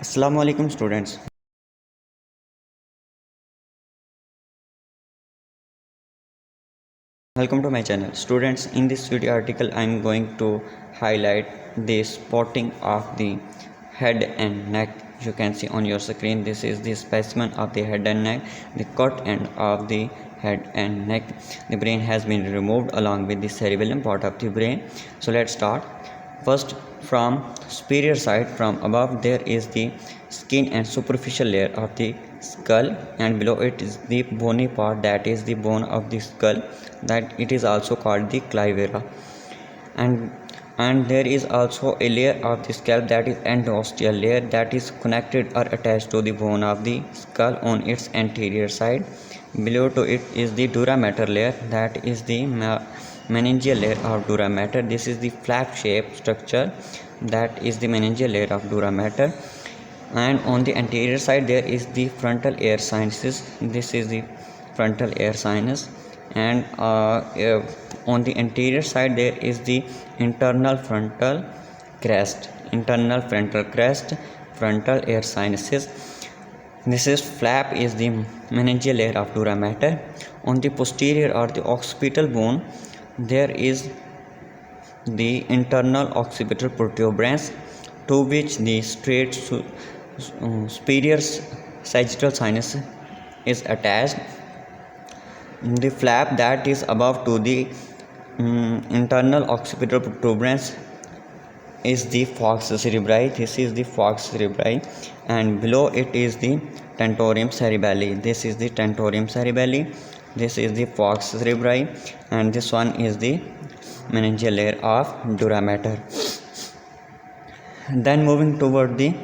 Assalamu alaikum students. Welcome to my channel. Students, in this video article I am going to highlight the spotting of the head and neck. You can see on your screen, this is the specimen of the head and neck, the cut end of the head and neck. The brain has been removed along with the cerebellum part of the brain. So let's start. First, from superior side, from above there is the skin and superficial layer of the skull, and below it is the bony part, that is the bone of the skull, that it is also called the clavera. And there is also a layer of the scalp, that is endosteal layer, that is connected or attached to the bone of the skull on its anterior side. Below to it is the dura mater layer, that is the meningeal layer of dura mater. This is the flap shaped structure, that is the meningeal layer of dura mater. And on the anterior side there is the frontal air sinuses. This is the frontal air sinus. And on the anterior side there is the internal frontal crest, frontal air sinuses. This is flap is the meningeal layer of dura mater. On the posterior or the occipital bone there is the internal occipital protuberance, to which the straight superior sagittal sinus is attached. The flap that is above to the internal occipital protuberance is the falx cerebri. This is the falx cerebri, and below it is the tentorium cerebelli. This is the tentorium cerebelli. This is the falx cerebri, and this one is the meningeal layer of dura mater. Then moving toward the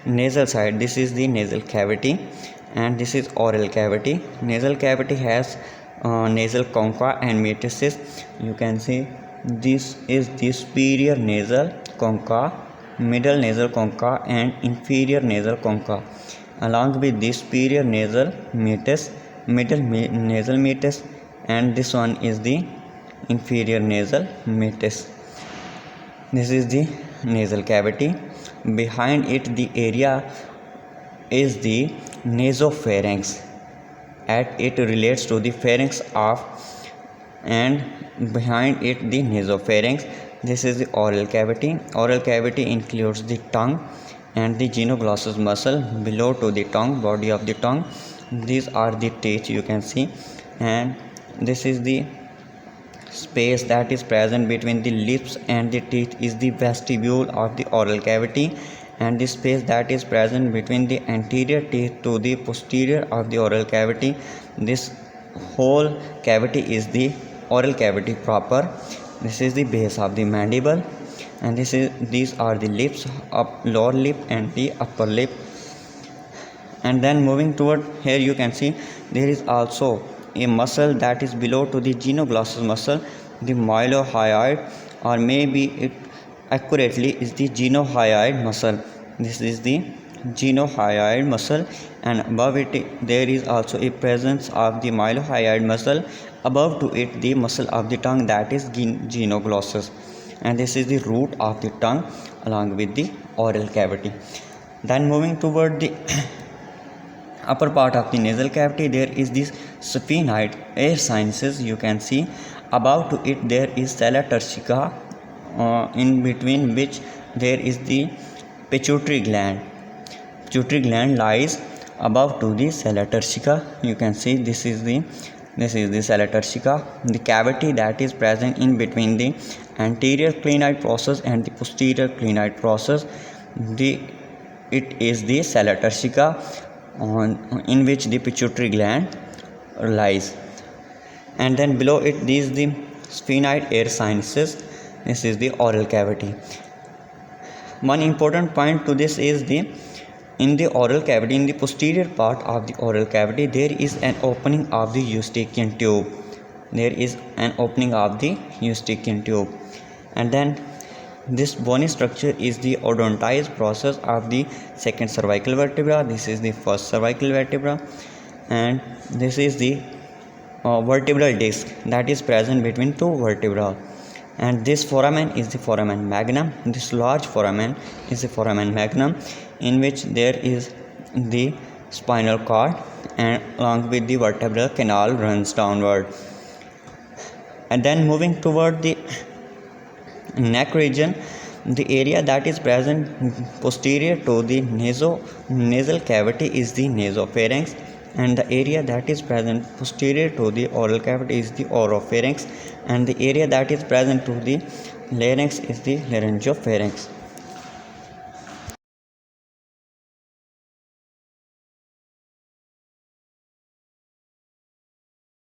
nasal side, this is the nasal cavity, and this is oral cavity. Nasal cavity has nasal concha and metasis. You can see this is the superior nasal concha, middle nasal concha, and inferior nasal concha. Along with the superior nasal meatus, middle nasal meatus, and this one is the inferior nasal meatus. This is the nasal cavity. Behind it the area is the nasopharynx. At it relates to the pharynx of, and behind it the nasopharynx. This is the oral cavity. Oral cavity includes the tongue and the genioglossus muscle. Below to the tongue, body of the tongue, these are the teeth, you can see, and this is the space that is present between the lips and the teeth is the vestibule of the oral cavity, and the space that is present between the anterior teeth to the posterior of the oral cavity, this whole cavity is the oral cavity proper. This is the base of the mandible, and these are the lips, lower lip and the upper lip. And then moving toward here, you can see there is also a muscle that is below to the genioglossus muscle, the mylohyoid, or maybe it accurately is the genohyoid muscle. This is the genohyoid muscle, and above it there is also a presence of the mylohyoid muscle. Above to it the muscle of the tongue, that is genioglossus, and this is the root of the tongue along with the oral cavity. Then moving toward the upper part of the nasal cavity, there is this sphenoid air sinuses. You can see above to it there is sella turcica, in between which there is the pituitary gland. Pituitary gland lies above to the sella turcica. You can see this is the sella turcica, the cavity that is present in between the anterior clinoid process and the posterior clinoid process. It is the sella turcica, in which the pituitary gland lies. And then below it is the sphenoid air sinuses. This is the oral cavity. One important point to this is in the oral cavity, in the posterior part of the oral cavity, there is an opening of the Eustachian tube. And then this bony structure is the odontized process of the second cervical vertebra. This is the first cervical vertebra, and this is the vertebral disc that is present between two vertebrae. And this foramen is the foramen magnum. This large foramen is the foramen magnum, in which there is the spinal cord, and along with the vertebral canal runs downward. And then moving toward the neck region, the area that is present posterior to the nasal cavity is the nasopharynx, and the area that is present posterior to the oral cavity is the oropharynx, and the area that is present to the larynx is the laryngopharynx.